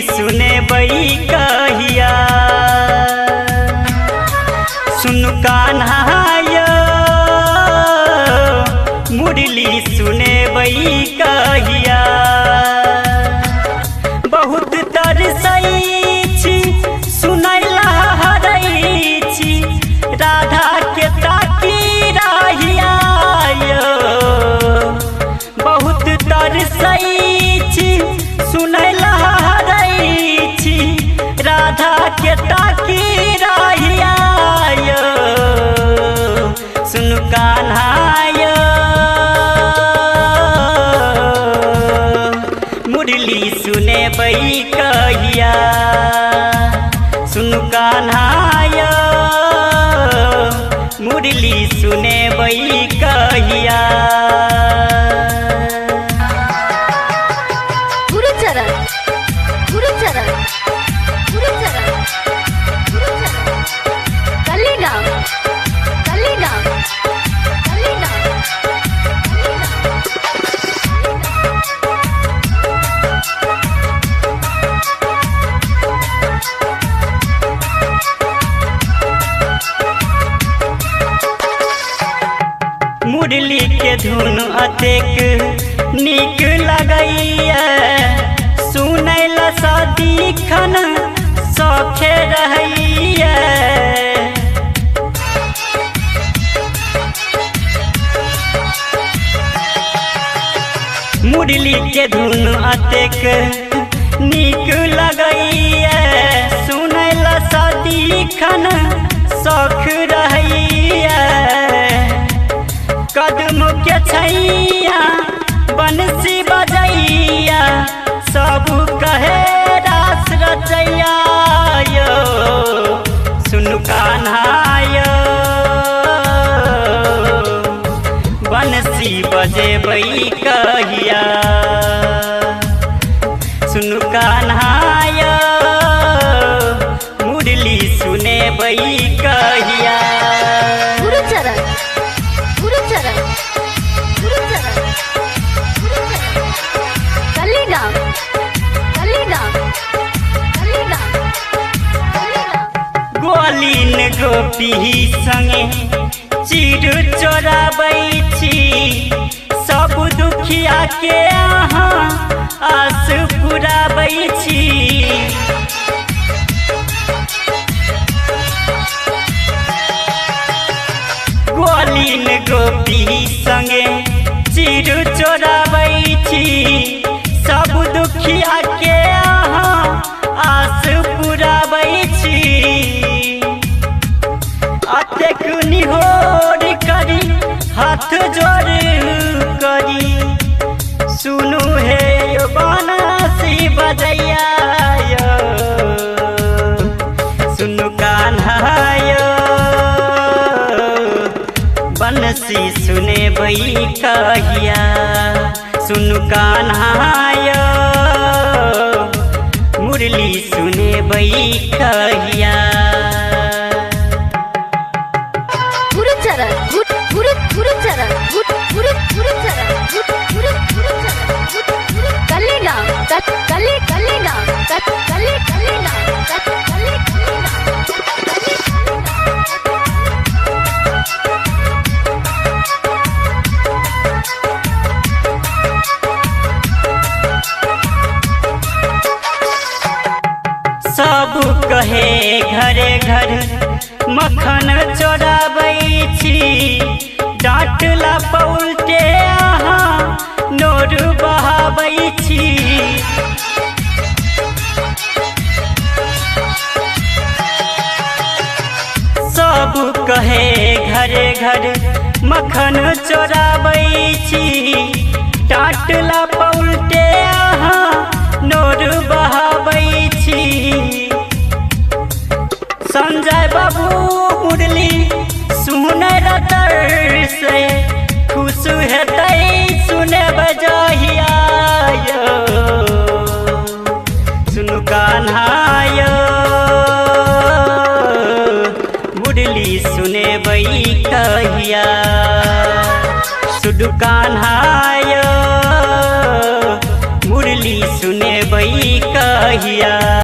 सुने बई कहिया सुन कान्हाया मुरली सुने बई कहिया बहुत तरसई छी सुनैला हरई छी राधा के ताकी रहिया बहुत तरसई छी सुनैला हरई छी राधा के ताकी रहिया सुन कान्हाया मुरली सुने बई कहिया सुन कान्हाया मुरली सुने बई कहिया गुरुचरण गुरुचरण गुरुचरण गुरुचरण कलिगाम कलिगाम कलिगाम मुरली के धुन अतेक नीक लगैया सुनैला सदिखन सौखे रहैया मुरली के धुन अतेक नीक लगैया सुनैला सदिखन सौख रहैया कदम के छैया बंसी बजैया सब कहे रास रचैया सुन कान्हाया बंसी बजेबई कहिया सुन कान्हाया मुरली सुने बई कहिया गुरुचरण गुरुचरण गुरुचरण गुरुचरण कलिगाम कलिगाम कलिगाम कलिगाम गोलिन गोपी संगे चिड़ चोराबै छी सब दुखिया के अहाँ आस पुराबै छी गोलिन गोपी संगे चिड़ चोराबै छी सब दुखिया के अहाँ आस पुराबै छी अतेक निहोर करी हाथ जोड़ करी सुनु हे यो बांसुरी बजैया सुनु कान्हाया बंसी सुने बई कहिया सुनु कान्हाया मुरली सुने बई कहिया गुरुचरण गुरुचरण गुरुचरण गुरुचरण कलिगाम कलिगाम कलिगाम सब कहे घरे घर मखन चोराबै छी डांटला पउलटे अहाँ नोर बहाबै छी सब कहे घरे घर मखन चोराबै छी डांटला पउलटे अहाँ नोर बहाबै छी संजय बाबू मुरली सुने रतर से खुश हेतै सुने बजहिया सुनु कान्हाया मुरली सुने बई कहिया सुनु कान्हाया मुरली सुने बई कहिया। कहिया।